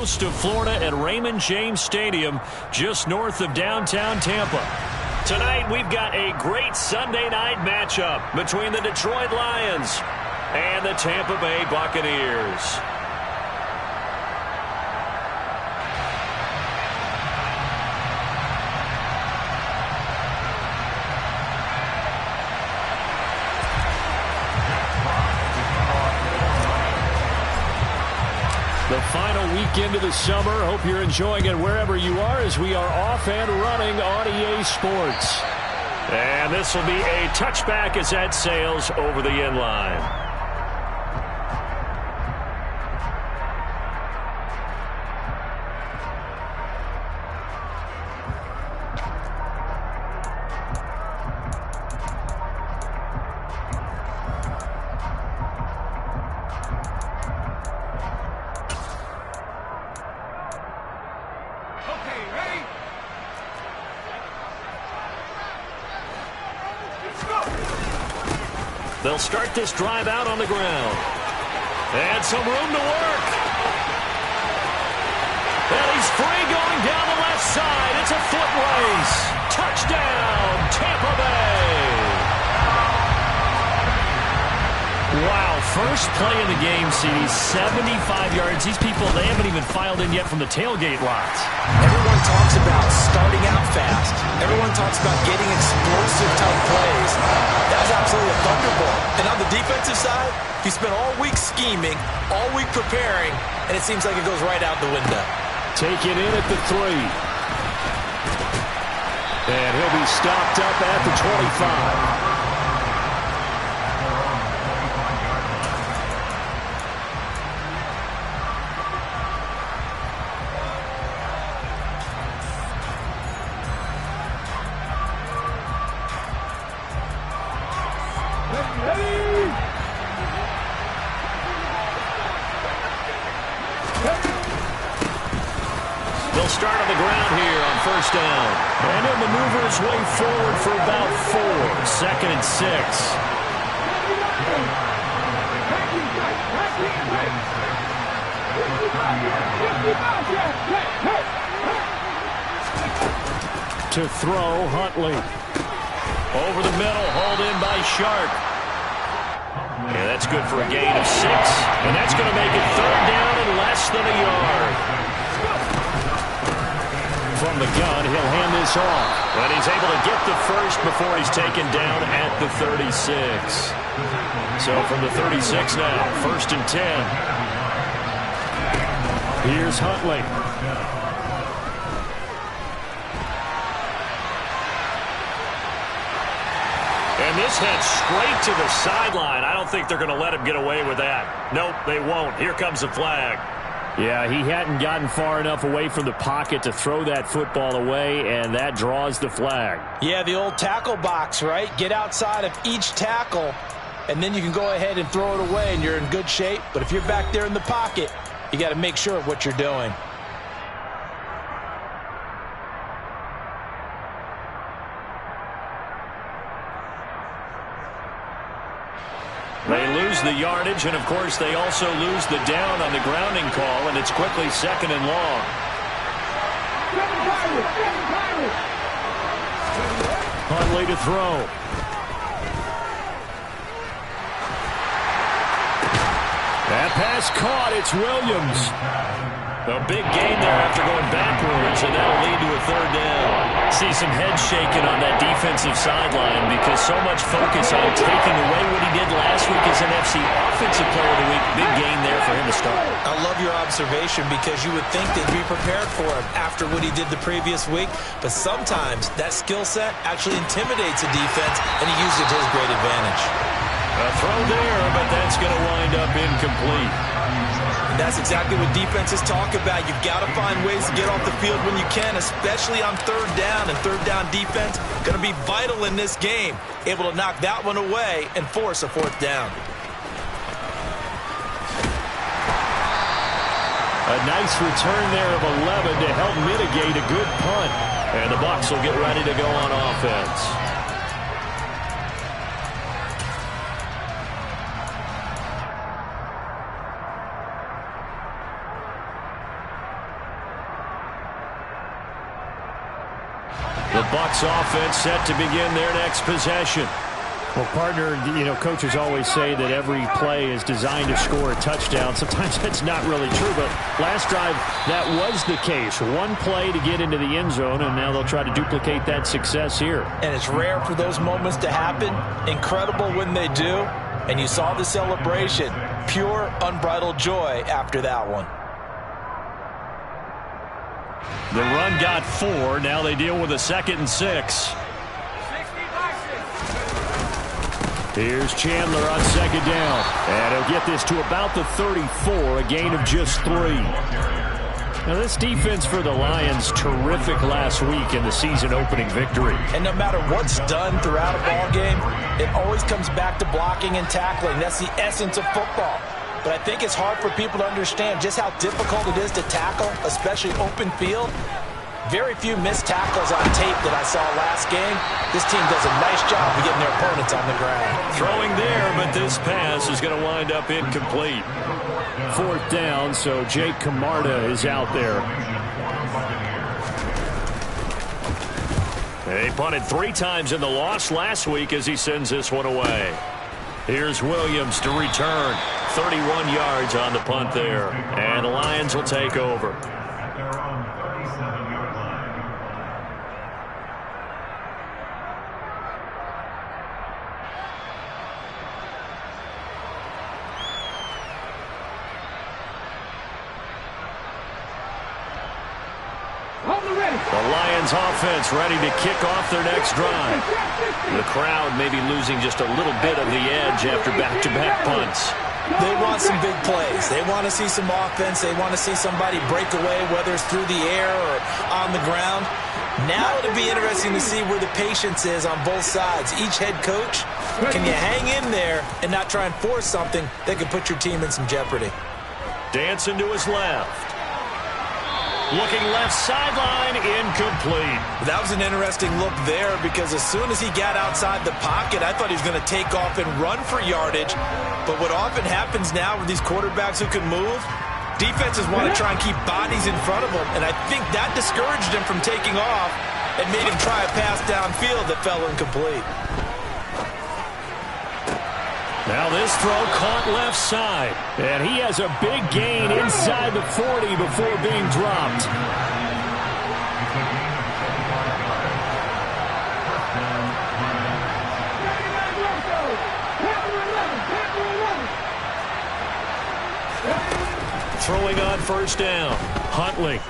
Coast of Florida at Raymond James Stadium, just north of downtown Tampa. Tonight, we've got a great Sunday night matchup between the Detroit Lions and the Tampa Bay Buccaneers. The final weekend of the summer. Hope you're enjoying it wherever you are as we are off and running on EA Sports. And this will be a touchback as that sails over the end line. They'll start this drive out on the ground. And some room to work. And he's free going down the left side. It's a foot race. Touchdown, Tampa Bay. Wow, first play of the game, CD, 75 yards. These people, they haven't even filed in yet from the tailgate lots. Everyone talks about starting out fast. Everyone talks about getting explosive type plays. That was absolutely a thunderbolt. And on the defensive side, he spent all week scheming, all week preparing, and it seems like it goes right out the window. Take it in at the 3. And he'll be stopped up at the 25. They'll start on the ground here on first down. And he'll maneuver his way forward for about 4. Second and 6. To throw, Huntley. Over the middle, hauled in by Sharp. Yeah, that's good for a gain of 6. And that's going to make it third down and less than a yard. From the gun, he'll hand this off. And he's able to get the first before he's taken down at the 36. So from the 36 now, first and 10. Here's Huntley. And this heads straight to the sideline. I don't think they're going to let him get away with that. Nope, they won't. Here comes the flag. Yeah, he hadn't gotten far enough away from the pocket to throw that football away, and that draws the flag. Yeah, the old tackle box, right? Get outside of each tackle, and then you can go ahead and throw it away, and you're in good shape. But if you're back there in the pocket, you got to make sure of what you're doing. They lose the yardage, and, of course, they also lose the down on the grounding call, and it's quickly second and long. Huntley to throw. That pass caught. It's Williams. A big gain there after going backwards, and that'll lead to a third down. See some head shaking on that defensive sideline because so much focus on taking away what he did last week as NFC Offensive Player of the Week. Big gain there for him to start. I love your observation because you would think they'd be prepared for him after what he did the previous week, but sometimes that skill set actually intimidates a defense, and he used it to his great advantage. A throw there, but that's going to wind up incomplete. And that's exactly what defenses talk about. You've got to find ways to get off the field when you can, especially on third down. And third down defense going to be vital in this game. Able to knock that one away and force a fourth down. A nice return there of 11 to help mitigate a good punt. And the Bucs will get ready to go on offense. The Bucs offense set to begin their next possession. Well, partner, coaches always say that every play is designed to score a touchdown. Sometimes that's not really true, but last drive, that was the case. One play to get into the end zone, and now they'll try to duplicate that success here. And it's rare for those moments to happen. Incredible when they do. And you saw the celebration. Pure, unbridled joy after that one. The run got 4. Now they deal with a 2nd and 6. Here's Chandler on 2nd down. And he'll get this to about the 34, a gain of just 3. Now this defense for the Lions, terrific last week in the season-opening victory. And no matter what's done throughout a ball game, it always comes back to blocking and tackling. That's the essence of football. But I think it's hard for people to understand just how difficult it is to tackle, especially open field. Very few missed tackles on tape that I saw last game. This team does a nice job of getting their opponents on the ground. Throwing there, but this pass is going to wind up incomplete. 4th down, so Jake Camarda is out there. They punted 3 times in the loss last week as he sends this one away. Here's Williams to return. 31 yards on the punt there. And the Lions will take over. The Lions offense ready to kick off their next drive. The crowd maybe losing just a little bit of the edge after back-to-back punts. They want some big plays. They want to see some offense. They want to see somebody break away, whether it's through the air or on the ground. Now it'll be interesting to see where the patience is on both sides. Each head coach, can you hang in there and not try and force something that could put your team in some jeopardy? Dancing to his left. Looking left sideline, incomplete. That was an interesting look there because as soon as he got outside the pocket, I thought he was going to take off and run for yardage. But what often happens now with these quarterbacks who can move, defenses want to try and keep bodies in front of them. And I think that discouraged him from taking off and made him try a pass downfield that fell incomplete. Now this throw caught left side. And he has a big gain inside the 40 before being dropped. Throwing on 1st down. Huntley.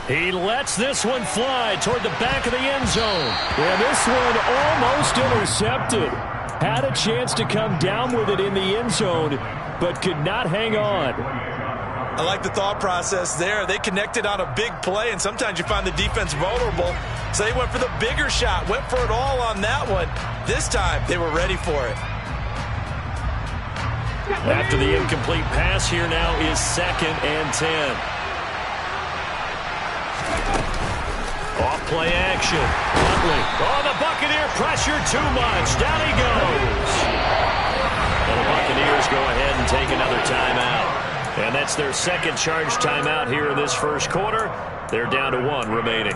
He lets this one fly toward the back of the end zone. And this one almost intercepted. Had a chance to come down with it in the end zone, but could not hang on. I like the thought process there. They connected on a big play, and sometimes you find the defense vulnerable. So they went for the bigger shot, went for it all on that one. This time, they were ready for it. After the incomplete pass, here now is 2nd and 10. Off-play action. Huntley. Oh, the Buccaneer pressure too much. Down he goes. And the Buccaneers go ahead and take another timeout. And that's their 2nd charge timeout here in this 1st quarter. They're down to 1 remaining.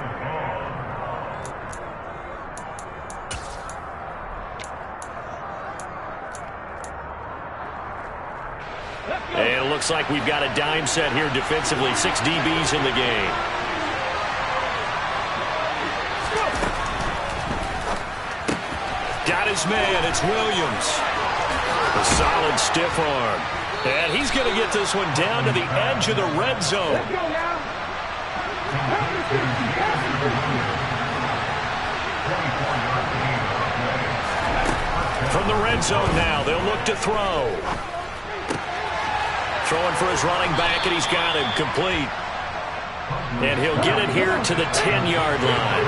And it looks like we've got a dime set here defensively. 6 DBs in the game. Got his man. It's Williams. A solid stiff arm. And he's going to get this one down to the edge of the red zone. Let's go now. From the red zone now, they'll look to throw. Throwing for his running back, and he's got him complete. And he'll get it here to the 10-yard line.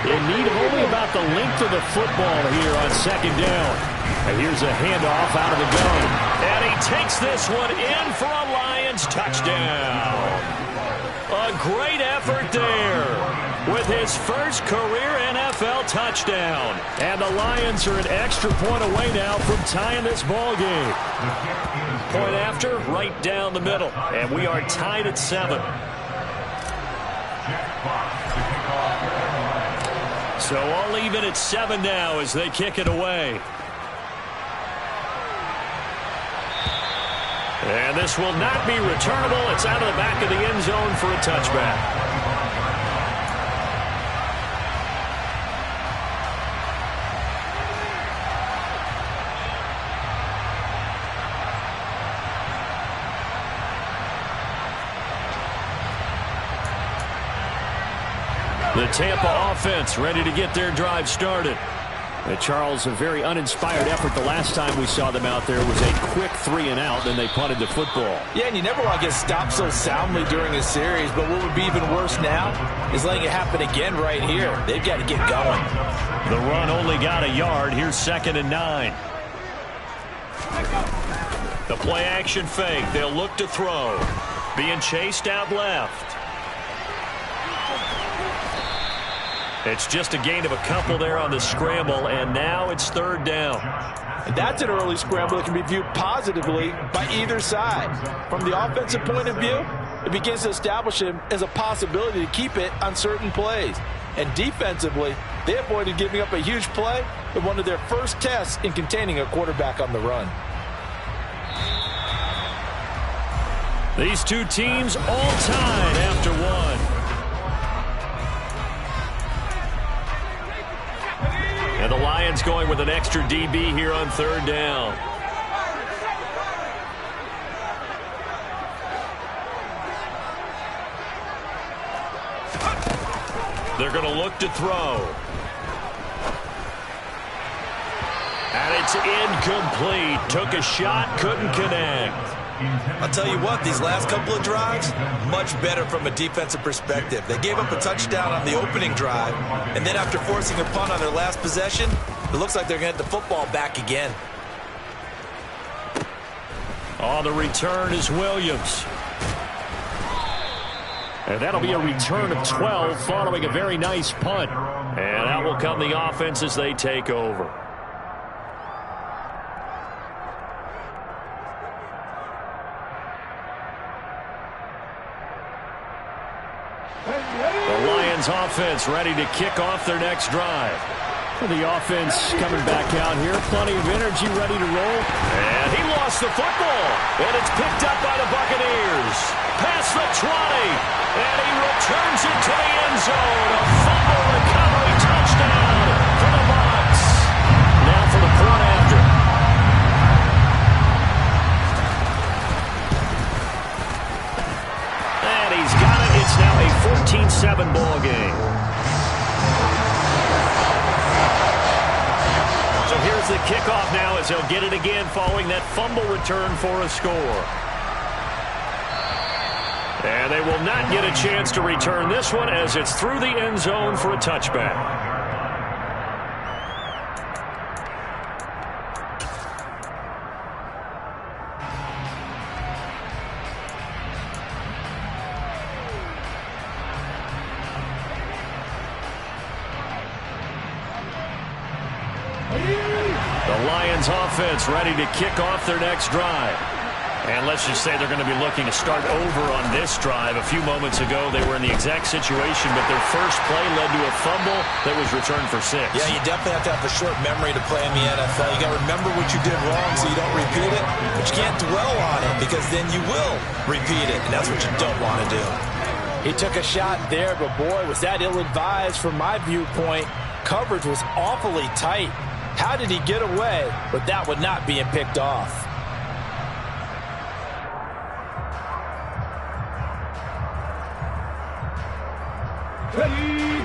They need only about the length of the football here on 2nd down. And here's a handoff out of the gun. And he takes this one in for a Lions touchdown. A great effort there with his first career NFL touchdown. And the Lions are an extra point away now from tying this ball game. Point after, right down the middle. And we are tied at 7. So all even at 7 now as they kick it away. And this will not be returnable. It's out of the back of the end zone for a touchback. The Tampa offense ready to get their drive started. Charles, a very uninspired effort the last time we saw them out there was a quick 3-and-out, then they punted the football. Yeah, and you never want to get stopped so soundly during a series, but what would be even worse now is letting it happen again right here. They've got to get going. The run only got a yard. Here's 2nd and 9. The play action fake. They'll look to throw. Being chased out left. It's just a gain of a couple there on the scramble, and now it's 3rd down. And that's an early scramble that can be viewed positively by either side. From the offensive point of view, it begins to establish him as a possibility to keep it on certain plays. And defensively, they avoided giving up a huge play with one of their first tests in containing a quarterback on the run. These two teams all tied after one. And the Lions going with an extra DB here on 3rd down. They're going to look to throw. And it's incomplete. Took a shot, couldn't connect. I'll tell you what, these last couple of drives, much better from a defensive perspective. They gave up a touchdown on the opening drive, and then after forcing a punt on their last possession, it looks like they're going to get the football back again. On the return is Williams. And that'll be a return of 12 following a very nice punt. And out will come the offense as they take over. The Lions offense ready to kick off their next drive. The offense coming back out here. Plenty of energy, ready to roll. And he lost the football. And it's picked up by the Buccaneers. Past the 20. And he returns it to the end zone. A fumble recovery touchdown for the Bucs. Now for the point after. And he's got it. It's now a 14-7 ball game. So here's the kickoff now as they'll get it again following that fumble return for a score. And they will not get a chance to return this one as it's through the end zone for a touchback. The Lions offense ready to kick off their next drive. And let's just say they're going to be looking to start over on this drive. A few moments ago, they were in the exact situation, but their first play led to a fumble that was returned for 6. Yeah, you definitely have to have a short memory to play in the NFL. You got to remember what you did wrong so you don't repeat it, but you can't dwell on it because then you will repeat it, and that's what you don't want to do. He took a shot there, but boy, was that ill-advised from my viewpoint. Coverage was awfully tight. How did he get away with that one not being picked off?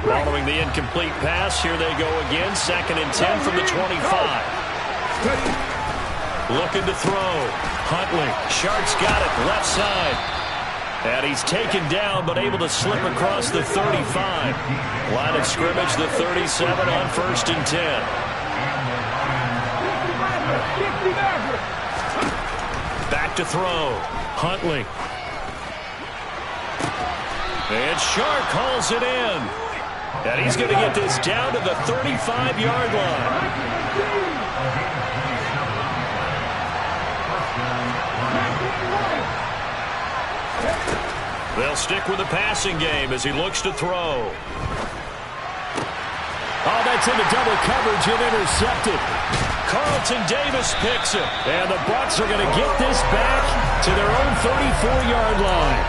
Following the incomplete pass, here they go again. 2nd and 10 from the 25. Looking to throw. Huntley. Sharp's got it. Left side. And he's taken down, but able to slip across the 35. Line of scrimmage, the 37 on 1st and 10. Back to throw. Huntley. And Sharp calls it in. And he's going to get this down to the 35-yard line. They'll stick with the passing game as he looks to throw. Oh, that's into double coverage and intercepted. Carlton Davis picks it. And the Bucs are going to get this back to their own 34-yard line.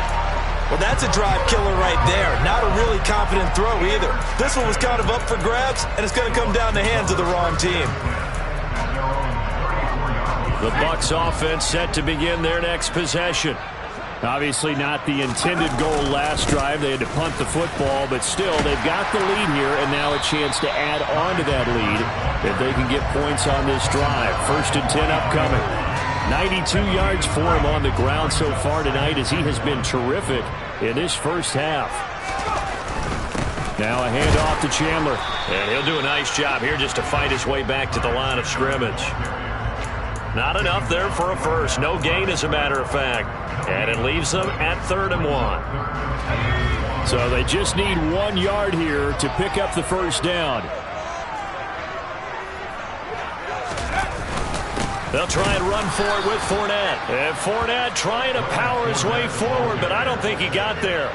Well, that's a drive killer right there. Not a really confident throw either. This one was kind of up for grabs, and it's going to come down the hands of the wrong team. The Bucs offense set to begin their next possession. Obviously not the intended goal last drive. They had to punt the football, but still they've got the lead here, and now a chance to add on to that lead if they can get points on this drive. 1st and 10 upcoming. 92 yards for him on the ground so far tonight as he has been terrific in this first half. Now a handoff to Chandler. And he'll do a nice job here just to fight his way back to the line of scrimmage. Not enough there for a first. No gain, as a matter of fact. And it leaves them at 3rd and 1. So they just need 1 yard here to pick up the first down. They'll try and run for it with Fournette. And Fournette trying to power his way forward, but I don't think he got there.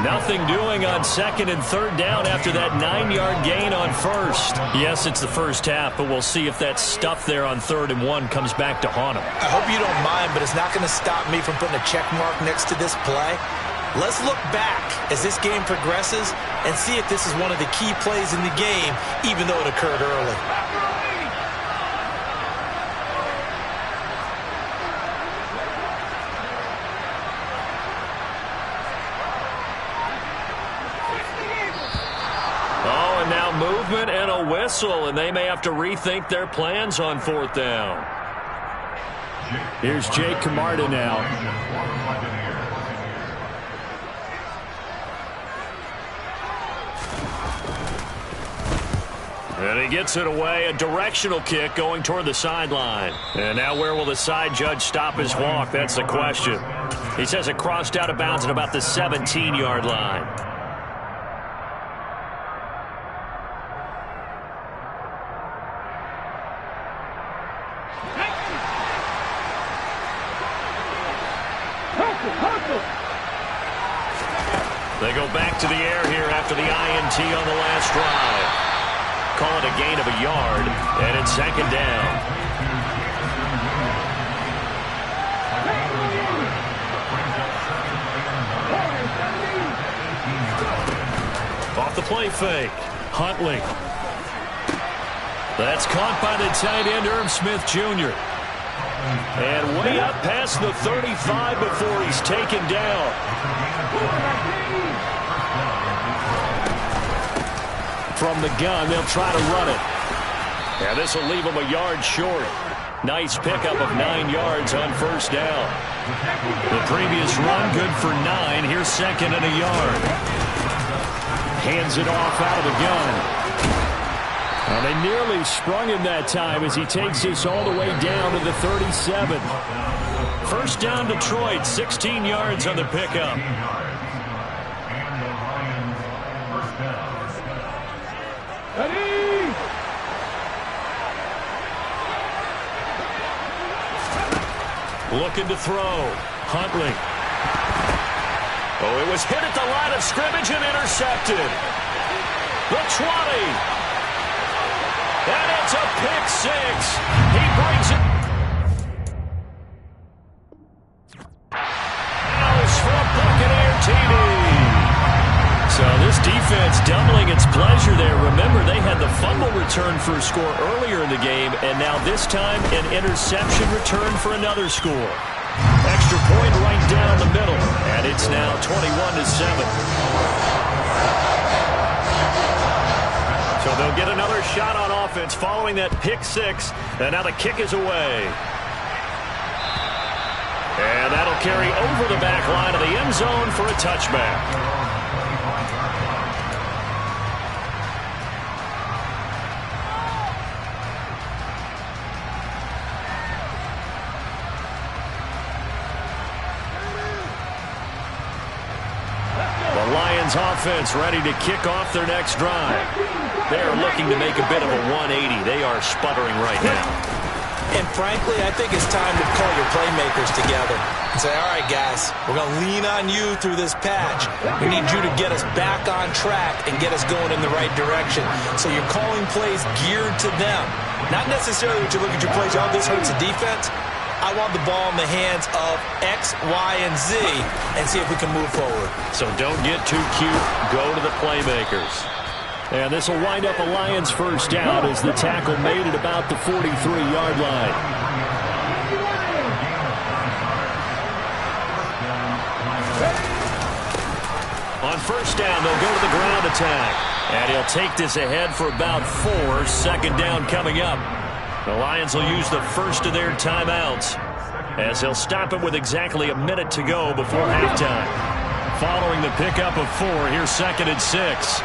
Nothing doing on 2nd and 3rd down after that 9-yard gain on first. Yes, it's the first half, but we'll see if that stuff there on 3rd and 1 comes back to haunt him. I hope you don't mind, but it's not going to stop me from putting a check mark next to this play. Let's look back as this game progresses and see if this is one of the key plays in the game, even though it occurred early. Movement and a whistle, and they may have to rethink their plans on 4th down. Here's Jake Camarda now. And he gets it away, a directional kick going toward the sideline. And now where will the side judge stop his walk? That's the question. He says it crossed out of bounds at about the 17-yard line. They go back to the air here after the INT on the last drive. Call it a gain of a yard, and it's 2nd down. Off the play fake. Huntley. That's caught by the tight end, Irv Smith Jr. And way up past the 35 before he's taken down. From the gun, they'll try to run it. And this will leave him a yard short. Nice pickup of 9 yards on 1st down. The previous run, good for 9. Here's 2nd and a yard. Hands it off out of the gun. Well, they nearly sprung him that time as he takes this all the way down to the 37. 1st down Detroit, 16 yards on the pickup. Looking to throw. Huntley. Oh, it was hit at the line of scrimmage and intercepted. The 20. And it's a pick 6. He brings it. Alice from Buccaneer TV. So this defense doubling its pleasure there. Remember, they had the fumble return for a score earlier in the game, and now this time an interception return for another score. Extra point right down the middle, and it's now 21-7. So they'll get another shot on offense following that pick 6, and now the kick is away. And that'll carry over the back line of the end zone for a touchback. Offense ready to kick off their next drive. They're looking to make a bit of a 180. They are sputtering right now. And frankly, I think it's time to call your playmakers together and say, all right, guys, we're going to lean on you through this patch. We need you to get us back on track and get us going in the right direction. So you're calling plays geared to them. Not necessarily that you look at your plays, oh, this hurts the defense. I want the ball in the hands of X, Y, and Z and see if we can move forward. So don't get too cute. Go to the playmakers. And this will wind up a Lions first down as the tackle made at about the 43-yard line. On first down, they'll go to the ground attack. And he'll take this ahead for about 4. Second down coming up. The Lions will use the first of their timeouts as they'll stop it with exactly a minute to go before halftime. Following the pickup of 4, here's 2nd and 6.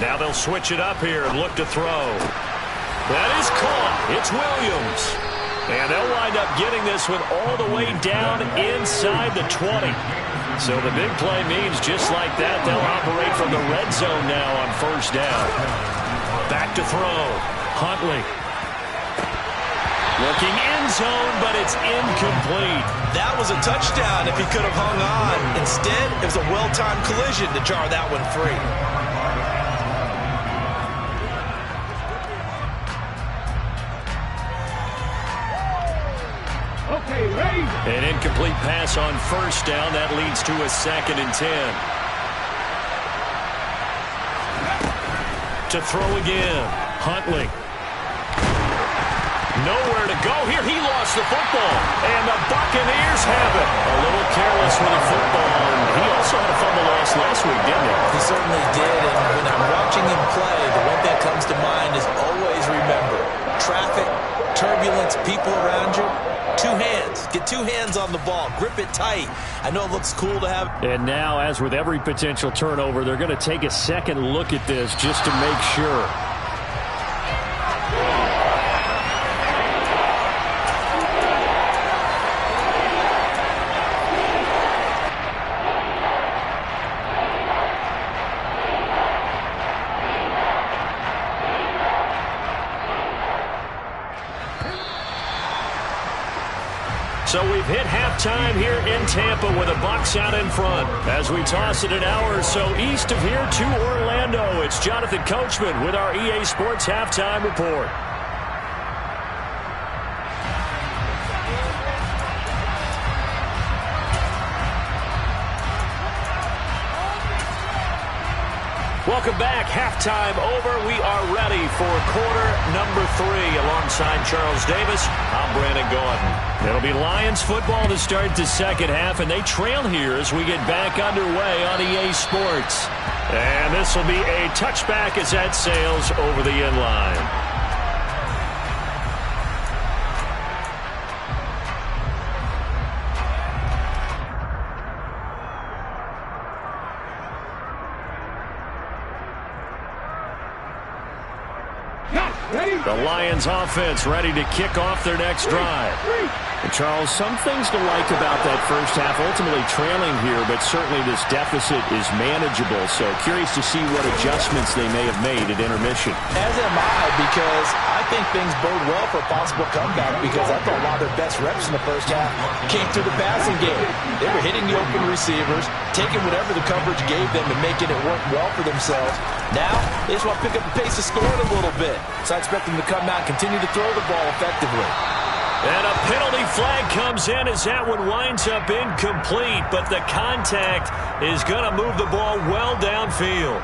Now they'll switch it up here and look to throw. That is caught. It's Williams. And they'll wind up getting this one all the way down inside the 20. So the big play means just like that, they'll operate from the red zone now on first down. Back to throw. Huntley. Looking end zone, but it's incomplete. That was a touchdown if he could have hung on. Instead, it was a well-timed collision to jar that one free. An incomplete pass on first down. That leads to a 2nd and 10. To throw again. Huntley. Nowhere to go here. He lost the football. And the Buccaneers have it. A little careless with the football. And he also had a fumble loss last week, didn't he? He certainly did. And when I'm watching him play, the one that comes to mind is always remember. Traffic, turbulence, people around you. 2 hands. Get 2 hands on the ball. Grip it tight. I know it looks cool to have. And now, as with every potential turnover, they're going to take a second look at this just to make sure. So we've hit halftime here in Tampa with the Bucs out in front. As we toss it an hour or so east of here to Orlando, it's Jonathan Coachman with our EA Sports Halftime Report. Welcome back. Halftime over. We are ready for quarter number 3. Alongside Charles Davis, I'm Brandon Gaudin. It'll be Lions football to start the second half, and they trail here as we get back underway on EA Sports. And this will be a touchback as that sails over the end line. The Lions offense ready to kick off their next drive. And Charles, some things to like about that first half. Ultimately trailing here, but certainly this deficit is manageable. So curious to see what adjustments they may have made at intermission. As am I, because I think things bode well for a possible comeback, because I thought a lot of their best reps in the first half came through the passing game. They were hitting the open receivers, taking whatever the coverage gave them and making it work well for themselves. Now, they just want to pick up the pace of scoring a little bit. So I expect them to come out and continue to throw the ball effectively. And a penalty flag comes in as that one winds up incomplete, but the contact is going to move the ball well downfield.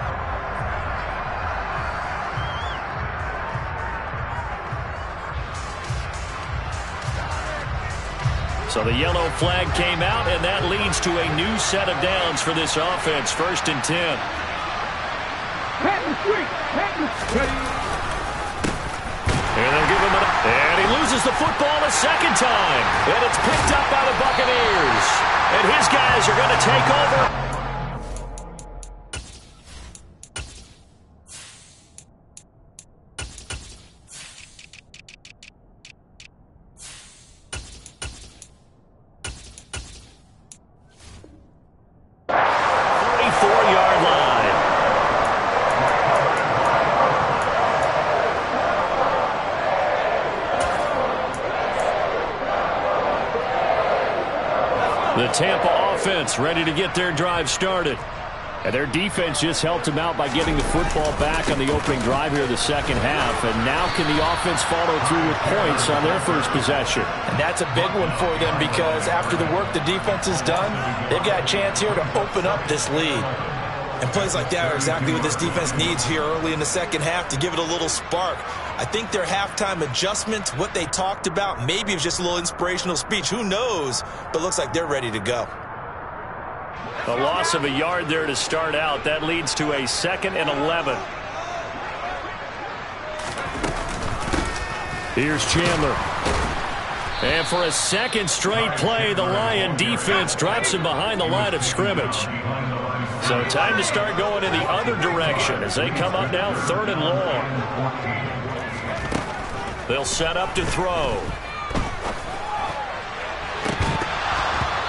So the yellow flag came out, and that leads to a new set of downs for this offense. 1st and 10. And they'll give him and he loses the football a second time. And it's picked up by the Buccaneers. And his guys are going to take over. The Tampa offense ready to get their drive started. And their defense just helped them out by getting the football back on the opening drive here in the second half. And now can the offense follow through with points on their first possession? And that's a big one for them because after the work the defense has done, they've got a chance here to open up this lead. And plays like that are exactly what this defense needs here early in the second half to give it a little spark. I think their halftime adjustments, what they talked about, maybe it was just a little inspirational speech. Who knows? But it looks like they're ready to go. A loss of a yard there to start out. That leads to a 2nd and 11. Here's Chandler. And for a second straight play, the Lion defense drops him behind the line of scrimmage. So time to start going in the other direction as they come up now 3rd and long. They'll set up to throw.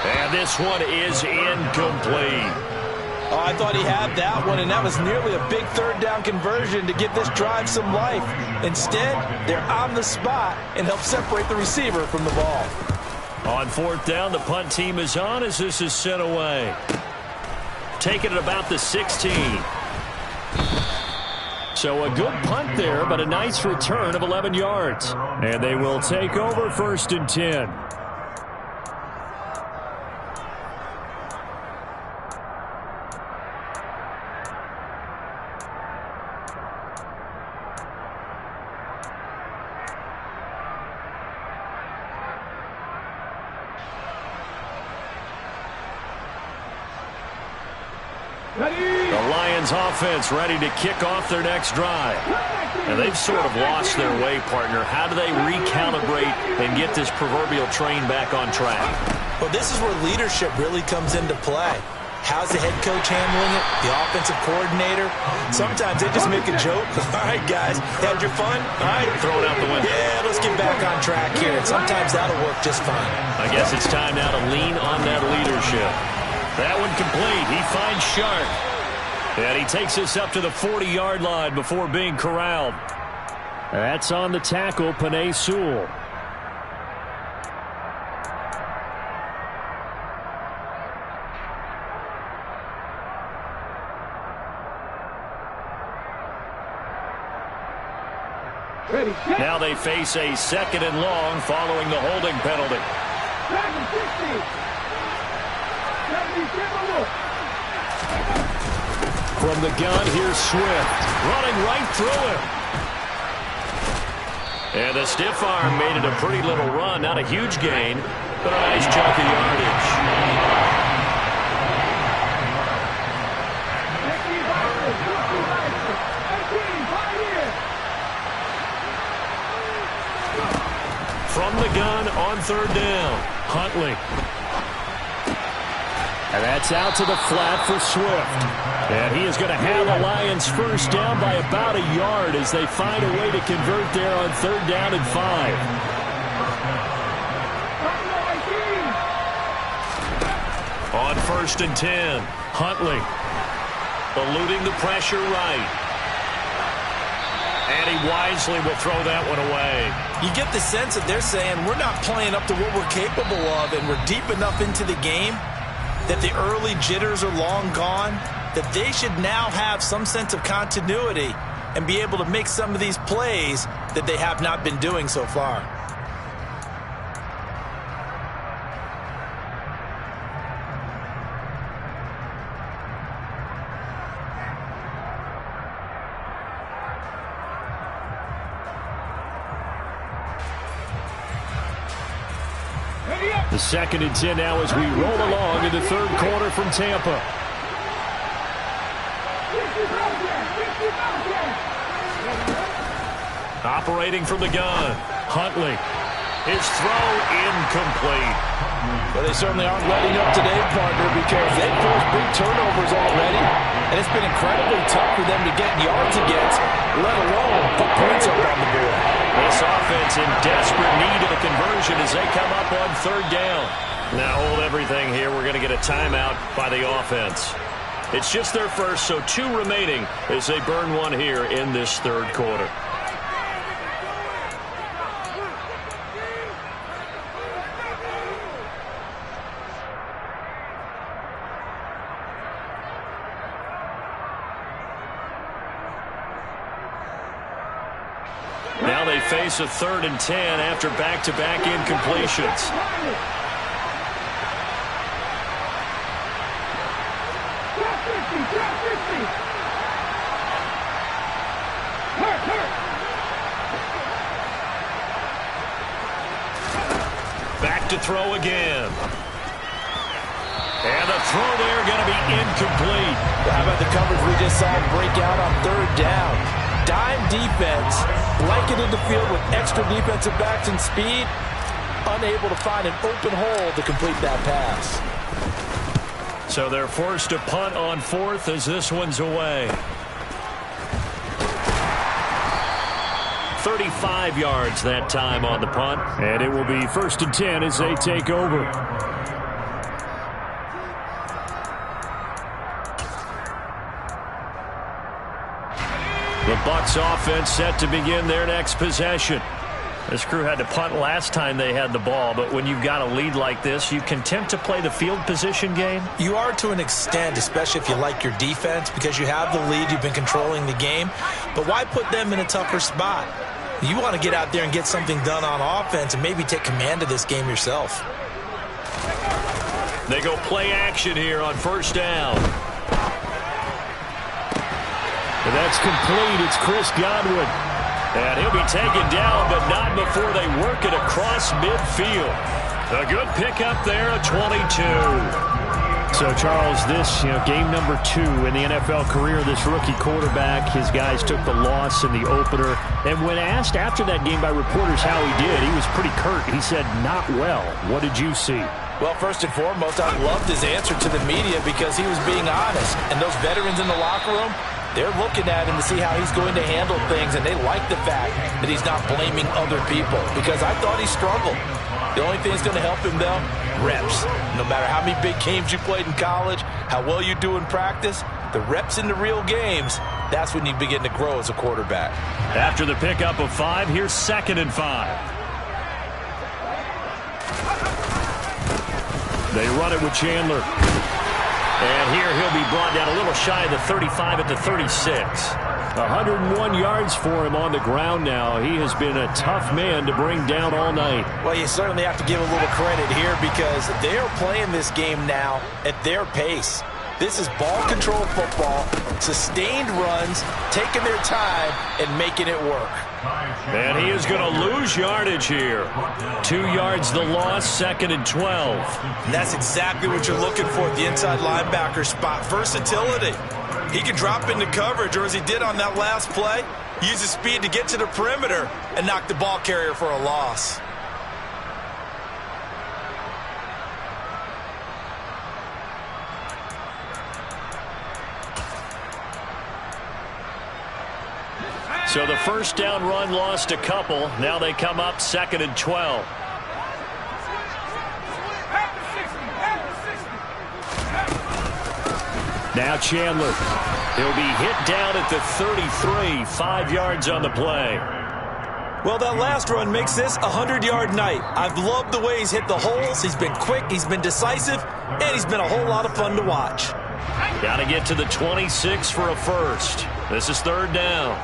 And this one is incomplete. Oh, I thought he had that one, and that was nearly a big 3rd down conversion to give this drive some life. Instead, they're on the spot and help separate the receiver from the ball. On 4th down, the punt team is on as this is sent away. Taking it about the 16. So a good punt there, but a nice return of 11 yards. And they will take over 1st and 10. The Lions offense ready to kick off their next drive. And they've sort of lost their way, partner. How do they recalibrate and get this proverbial train back on track? Well, this is where leadership really comes into play. How's the head coach handling it? The offensive coordinator? Sometimes they just make a joke. All right, guys, had your fun? All right. Throw it out the window. Yeah, let's get back on track here. And sometimes that'll work just fine. I guess it's time now to lean on that leadership. That one complete. He finds Sharp. And he takes us up to the 40-yard line before being corralled. That's on the tackle, Penei Sewell. Now they face a 2nd and long following the holding penalty. From the gun, here's Swift. Running right through him. And the stiff arm made it a pretty little run. Not a huge gain, but a nice chunk of yardage. From the gun on 3rd down, Huntley. And that's out to the flat for Swift. And he is going to have the Lions first down by about a yard as they find a way to convert there on 3rd down and 5. On 1st and 10, Huntley eluding the pressure right. And he wisely will throw that one away. You get the sense that they're saying we're not playing up to what we're capable of, and we're deep enough into the game that the early jitters are long gone, that they should now have some sense of continuity and be able to make some of these plays that they have not been doing so far. The 2nd and 10 now as we roll along in the 3rd quarter from Tampa. Operating from the gun, Huntley. His throw incomplete. Well, they certainly aren't letting up today, partner, because they've forced big turnovers already, and it's been incredibly tough for them to get yards against, let alone put points up on the board. This offense in desperate need of a conversion as they come up on 3rd down. Now hold everything here. We're going to get a timeout by the offense. It's just their first, so 2 remaining as they burn one here in this 3rd quarter. face a 3rd and 10 after back-to-back incompletions. Back to throw again. And the throw there going to be incomplete. How about the coverage we just saw break out on 3rd down? Dime defense, blanketed the field with extra defensive backs and speed, unable to find an open hole to complete that pass. So they're forced to punt on 4th as this one's away. 35 yards that time on the punt. And it will be 1st and 10 as they take over. The Bucs offense set to begin their next possession. This crew had to punt last time they had the ball, but when you've got a lead like this, you can tempt to play the field position game. You are to an extent, especially if you like your defense, because you have the lead, you've been controlling the game. But why put them in a tougher spot? You want to get out there and get something done on offense and maybe take command of this game yourself. They go play action here on 1st down. And that's complete. It's Chris Godwin. And he'll be taken down, but not before they work it across midfield. A good pickup there, a 22. So, Charles, this, game number 2 in the NFL career of this rookie quarterback. His guys took the loss in the opener. And when asked after that game by reporters how he did, he was pretty curt. He said, not well. What did you see? Well, first and foremost, I loved his answer to the media because he was being honest. And those veterans in the locker room, they're looking at him to see how he's going to handle things, and they like the fact that he's not blaming other people because I thought he struggled. The only thing that's going to help him, though, reps. No matter how many big games you played in college, how well you do in practice, the reps in the real games, that's when you begin to grow as a quarterback. After the pickup of 5, here's 2nd and 5. They run it with Chandler. And here he'll be brought down a little shy of the 35 at the 36. 101 yards for him on the ground now. He has been a tough man to bring down all night. Well, you certainly have to give a little credit here because they're playing this game now at their pace. This is ball control football, sustained runs, taking their time, and making it work. And he is going to lose yardage here. 2 yards the loss, 2nd and 12. And that's exactly what you're looking for at the inside linebacker spot. Versatility. He can drop into coverage, or as he did on that last play, use his speed to get to the perimeter and knock the ball carrier for a loss. So the 1st down run lost a couple. Now they come up 2nd and 12. Now Chandler. He'll be hit down at the 33, 5 yards on the play. Well, that last run makes this a 100-yard night. I've loved the way he's hit the holes. He's been quick, he's been decisive, and he's been a whole lot of fun to watch. Got to get to the 26 for a first. This is 3rd down.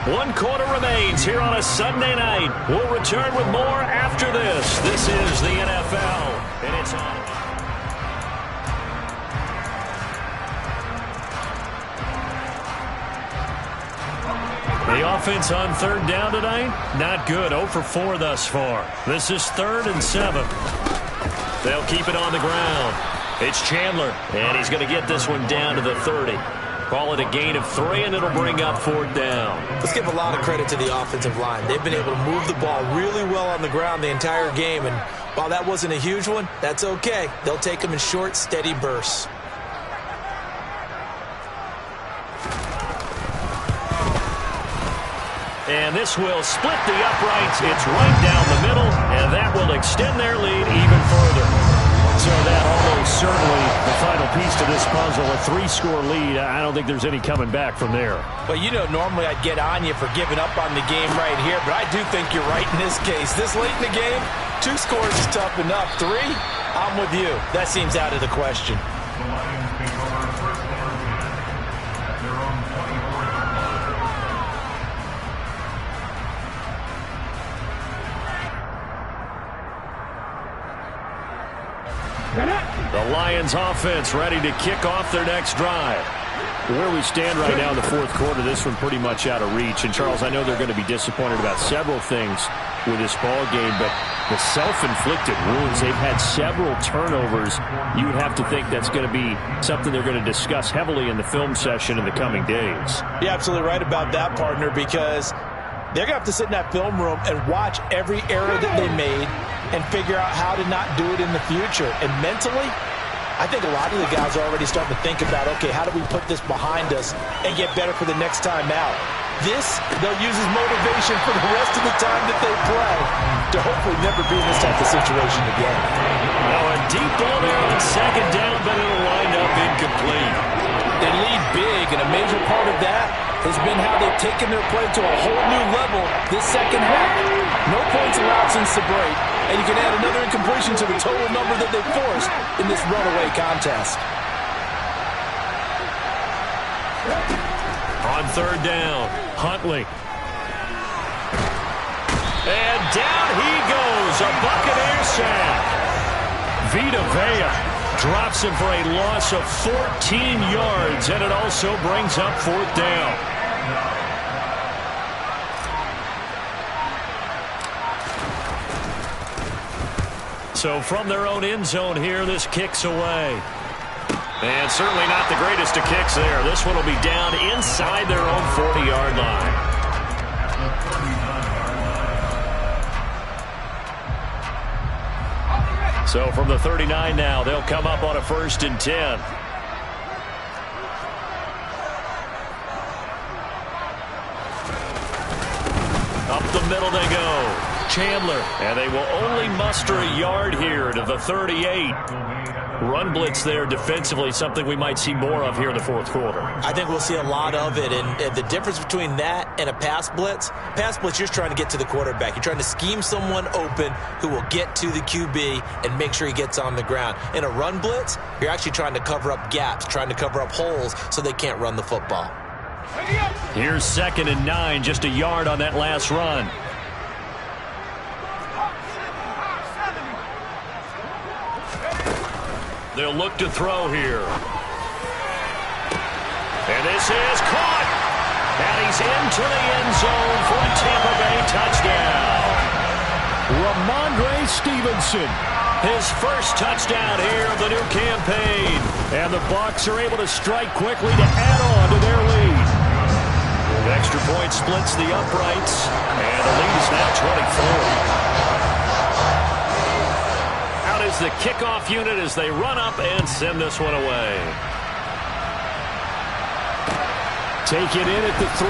One quarter remains here on a Sunday night. We'll return with more after this. This is the NFL, and it's on. The offense on 3rd down tonight, not good. 0 for 4 thus far. This is 3rd and 7. They'll keep it on the ground. It's Chandler, and he's going to get this one down to the 30. Call it a gain of 3, and it'll bring up 4th down. Let's give a lot of credit to the offensive line. They've been able to move the ball really well on the ground the entire game, and while that wasn't a huge one, that's okay. They'll take them in short, steady bursts. And this will split the uprights. It's right down the middle, and that will extend their lead even further. So that almost certainly the final piece to this puzzle, a 3-score lead. I don't think there's any coming back from there. Well, you know, normally I'd get on you for giving up on the game right here, but I do think you're right in this case. This late in the game, 2 scores is tough enough. 3, I'm with you. That seems out of the question. The Lions offense ready to kick off their next drive. Where we stand right now in the fourth quarter, this one pretty much out of reach. And, Charles, I know they're going to be disappointed about several things with this ball game, but the self-inflicted wounds, they've had several turnovers. You would have to think that's going to be something they're going to discuss heavily in the film session in the coming days. You're absolutely right about that, partner, because they're going to have to sit in that film room and watch every error that they made and figure out how to not do it in the future. And mentally, I think a lot of the guys are already starting to think about, okay, how do we put this behind us and get better for the next time out? This, they'll use as motivation for the rest of the time that they play to hopefully never be in this type of situation again. Now a deep ball there on second down, but it'll wind up incomplete. They lead big, and a major part of that has been how they've taken their play to a whole new level this second half. No points allowed since the break, and you can add another incompletion to the total number that they forced in this runaway contest. On third down, Huntley. And down he goes, a Buccaneer sack. Vita Vea drops him for a loss of 14 yards, and it also brings up fourth down. So from their own end zone here, this kicks away. And certainly not the greatest of kicks there. This one will be down inside their own 40-yard line. So from the 39 now, they'll come up on a 1st and 10. Up the middle they go. Chandler. And they will only muster a yard here to the 38. Run blitz there defensively, something we might see more of here in the fourth quarter. I think we'll see a lot of it, and the difference between that and a pass blitz, you're just trying to get to the quarterback. You're trying to scheme someone open who will get to the QB and make sure he gets on the ground. In a run blitz, you're actually trying to cover up gaps, trying to cover up holes so they can't run the football. Here's 2nd and 9, just a yard on that last run. They'll look to throw here. And this is caught. And he's into the end zone for a Tampa Bay touchdown. Ramondre Stevenson, his first touchdown here of the new campaign. And the Bucs are able to strike quickly to add on to their lead. The extra point splits the uprights. And the lead is now 24. Is the kickoff unit as they run up and send this one away. Take it in at the 3.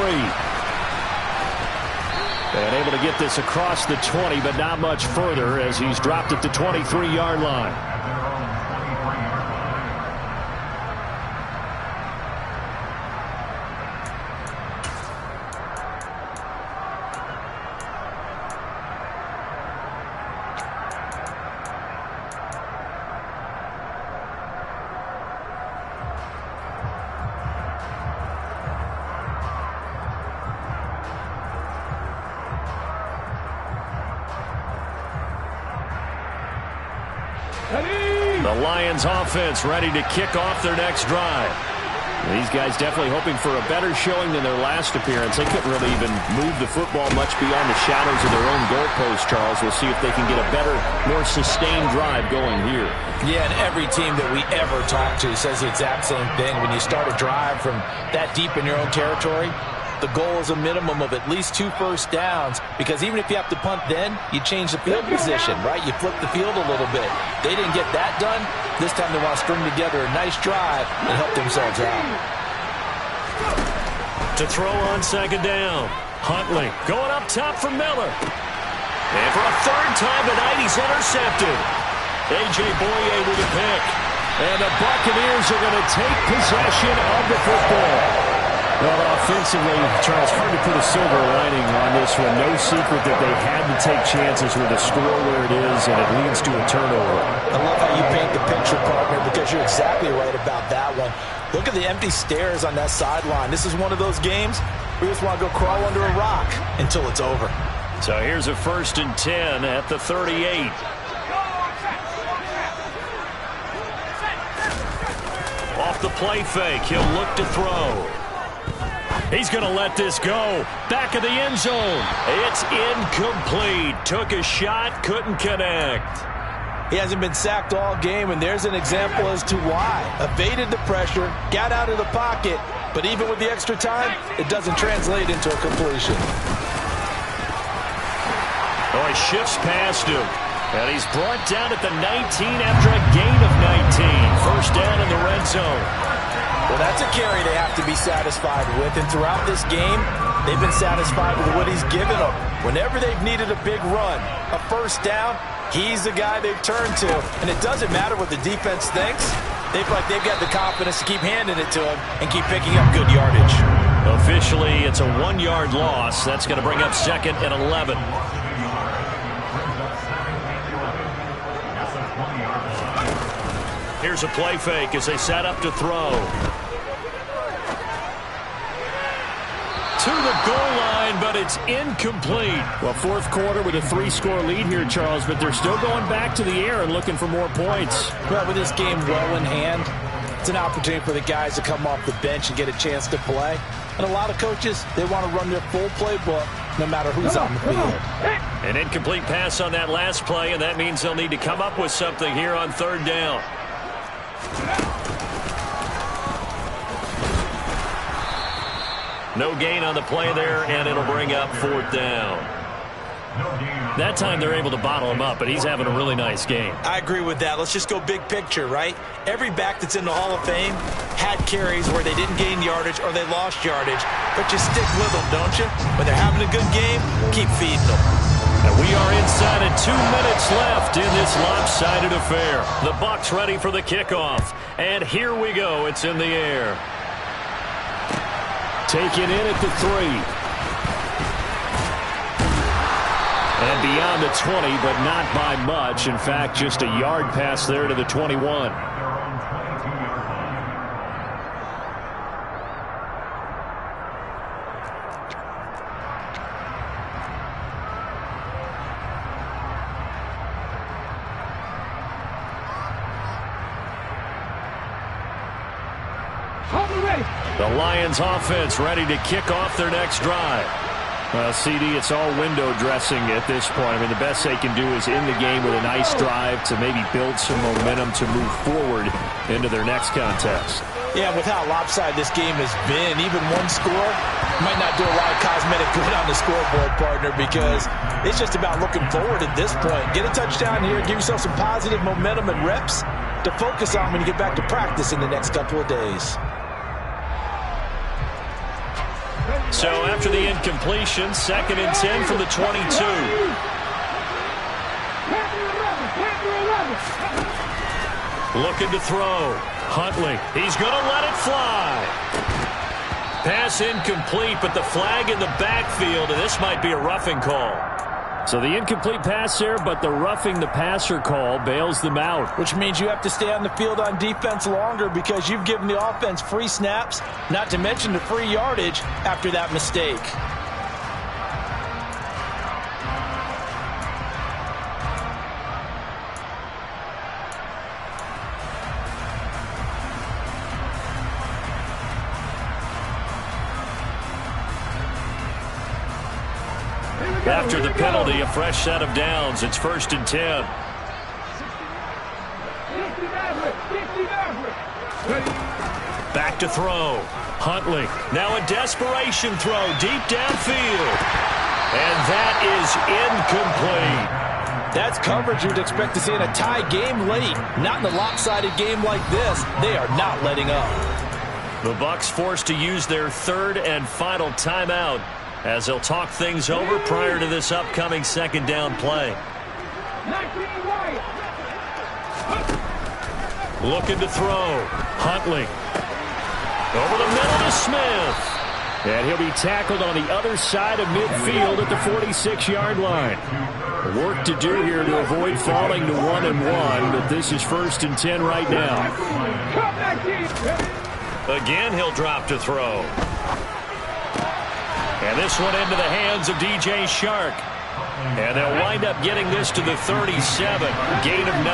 And able to get this across the 20, but not much further as he's dropped at the 23-yard line. The Lions offense ready to kick off their next drive. These guys definitely hoping for a better showing than their last appearance. They couldn't really even move the football much beyond the shadows of their own goalpost, Charles. We'll see if they can get a better, more sustained drive going here. Yeah, and every team that we ever talk to says the exact same thing. When you start a drive from that deep in your own territory, the goal is a minimum of at least 2 first downs, because even if you have to punt then, you change the field position, right? You flip the field a little bit. They didn't get that done. This time they want to string together a nice drive and help themselves out. To throw on second down, Huntley going up top for Miller. And for a third time tonight, he's intercepted. A.J. Boye with a pick. And the Buccaneers are going to take possession of the football. Well, offensively, Charles, hard to put a silver lining on this one. No secret that they had to take chances with a score where it is, and it leads to a turnover. I love how you paint the picture, partner, because you're exactly right about that one. Look at the empty stares on that sideline. This is one of those games where you just want to go crawl under a rock until it's over. So here's a 1st and 10 at the 38. Off the play fake, he'll look to throw. He's going to let this go. Back of the end zone. It's incomplete. Took a shot, couldn't connect. He hasn't been sacked all game, and there's an example as to why. Evaded the pressure, got out of the pocket, but even with the extra time, it doesn't translate into a completion. Oh, he shifts past him. And he's brought down at the 19 after a gain of 19. 1st down in the red zone. Well, that's a carry they have to be satisfied with, and throughout this game, they've been satisfied with what he's given them. Whenever they've needed a big run, a 1st down, he's the guy they've turned to. And it doesn't matter what the defense thinks. They feel like they've got the confidence to keep handing it to him and keep picking up good yardage. Officially, it's a 1-yard loss. That's going to bring up 2nd and 11. Here's a play fake as they set up to throw. To the goal line, but it's incomplete. Well, 4th quarter with a 3-score lead here, Charles, but they're still going back to the air and looking for more points. Well, with this game well in hand, it's an opportunity for the guys to come off the bench and get a chance to play. And a lot of coaches, they want to run their full playbook no matter who's on the field. An incomplete pass on that last play, and that means they'll need to come up with something here on 3rd down. No gain on the play there, and it'll bring up 4th down. That time they're able to bottle him up, but he's having a really nice game. I agree with that. Let's just go big picture, right? Every back that's in the Hall of Fame had carries where they didn't gain yardage or they lost yardage, but you stick with them, don't you? When they're having a good game, keep feeding them. And we are inside at 2 minutes left in this lopsided affair. The Bucs ready for the kickoff. And here we go. It's in the air. Taken in at the 3. And beyond the 20, but not by much. In fact, just a yard pass there to the 21. The Lions offense ready to kick off their next drive. Well, CD, it's all window dressing at this point. I mean, the best they can do is in the game with a nice drive to maybe build some momentum to move forward into their next contest. Yeah, with how lopsided this game has been, even one score might not do a lot of cosmetic good on the scoreboard, partner, because it's just about looking forward at this point. Get a touchdown here, give yourself some positive momentum and reps to focus on when you get back to practice in the next couple of days. So after the incompletion, 2nd and 10 from the 22. Looking to throw. Huntley. He's going to let it fly. Pass incomplete, but the flag in the backfield, and this might be a roughing call. So the incomplete pass there, but the roughing the passer call bails them out. Which means you have to stay on the field on defense longer because you've given the offense free snaps, not to mention the free yardage after that mistake. After the penalty, a fresh set of downs. It's 1st and 10. Back to throw. Huntley. Now a desperation throw deep downfield. And that is incomplete. That's coverage you'd expect to see in a tie game late. Not in a lopsided game like this. They are not letting up. The Bucs forced to use their 3rd and final timeout as they'll talk things over prior to this upcoming 2nd down play. Looking to throw. Huntley. Over the middle to Smith. And he'll be tackled on the other side of midfield at the 46-yard line. Work to do here to avoid falling to 1-1, but this is 1st and 10 right now. Again, he'll drop to throw. And this one into the hands of DJ Chark. And they'll wind up getting this to the 37. Gain of 9.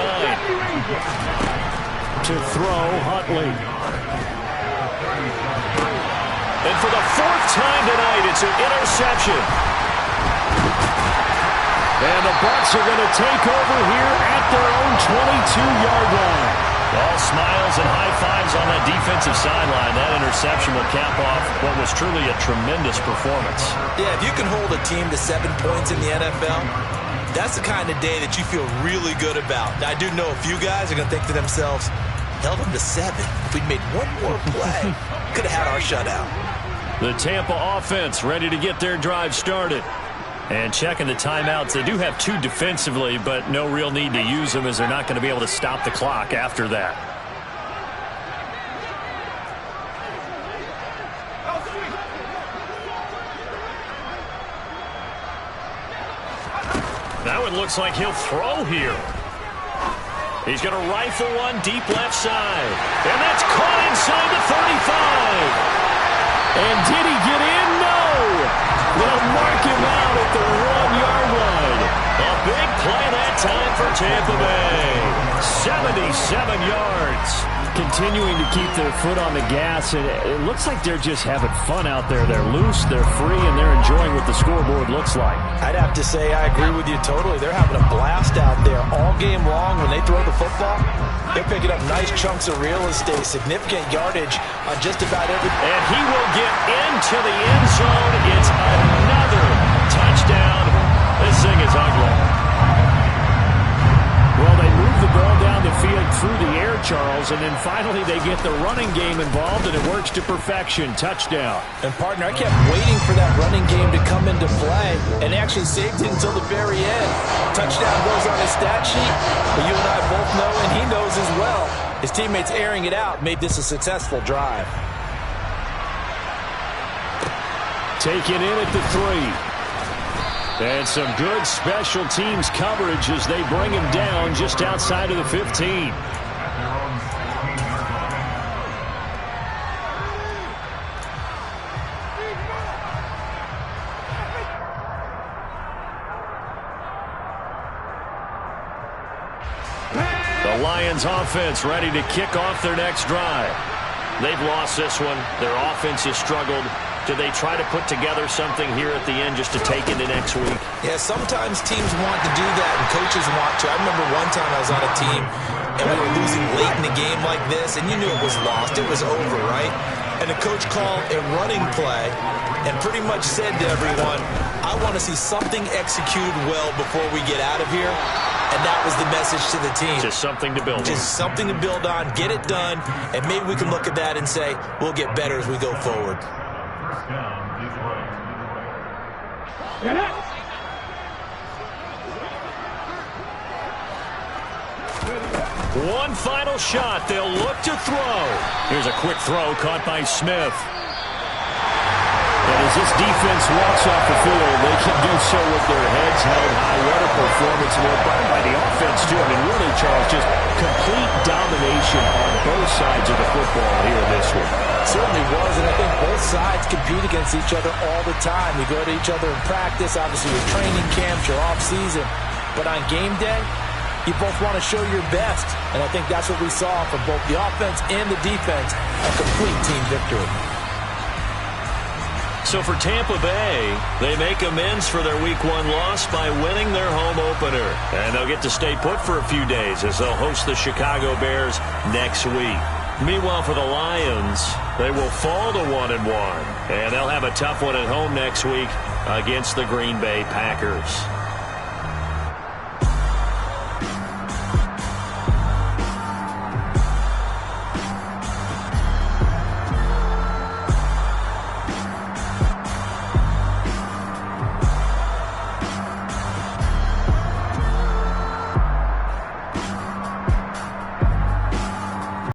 To throw, Huntley. And for the 4th time tonight, it's an interception. And the Bucs are going to take over here at their own 22-yard line. All smiles and high fives on that defensive sideline. That interception will cap off what was truly a tremendous performance. Yeah, if you can hold a team to 7 points in the NFL, that's the kind of day that you feel really good about. Now, I do know a few guys are going to think to themselves, held them to 7. If we'd made one more play, could have had our shutout. The Tampa offense ready to get their drive started. And checking the timeouts. They do have 2 defensively, but no real need to use them as they're not going to be able to stop the clock after that. Now it looks like he'll throw here. He's going to rifle one deep left side. And that's caught inside the 35. And did he get in? No. They'll mark him out at the 1-yard line. A big play that time for Tampa Bay. 77 yards. Continuing to keep their foot on the gas. And it looks like they're just having fun out there. They're loose, they're free, and they're enjoying what the scoreboard looks like. I'd have to say I agree with you totally. They're having a blast out there all game long when they throw the football. They're picking up nice chunks of real estate, significant yardage on just about every. And he will get into the end zone. It's another touchdown. This thing is ugly. Well, they move the ball down the field through the air, Charles, and then finally they get the running game involved, and it works to perfection. Touchdown. And, partner, I kept waiting for that running game to come into play, and actually saved it until the very end. Touchdown goes on his stat sheet, but you and I both know, and he knows as well, his teammates airing it out made this a successful drive. Taken in at the 3. And some good special teams coverage as they bring him down just outside of the 15. The Lions offense ready to kick off their next drive. They've lost this one. Their offense has struggled. Do they try to put together something here at the end just to take into next week? Yeah, sometimes teams want to do that and coaches want to. I remember one time I was on a team and we were losing late in the game like this, and you knew it was lost. It was over, right? And the coach called a running play and pretty much said to everyone, I want to see something executed well before we get out of here. And that was the message to the team. Just something to build on. Just something to build on, get it done, and maybe we can look at that and say, we'll get better as we go forward. One final shot. They'll look to throw. Here's a quick throw caught by Smith. And as this defense walks off the field, they can do so with their heads held high. What a performance. And by the offense, too. I mean, really, Charles, just complete domination on both sides of the football here in this one. Certainly was, and I think both sides compete against each other all the time. You go to each other in practice, obviously your training camps, your off-season. But on game day, you both want to show your best. And I think that's what we saw from both the offense and the defense, a complete team victory. So for Tampa Bay, they make amends for their Week 1 loss by winning their home opener. And they'll get to stay put for a few days as they'll host the Chicago Bears next week. Meanwhile, for the Lions, they will fall to 1-1. And they'll have a tough one at home next week against the Green Bay Packers.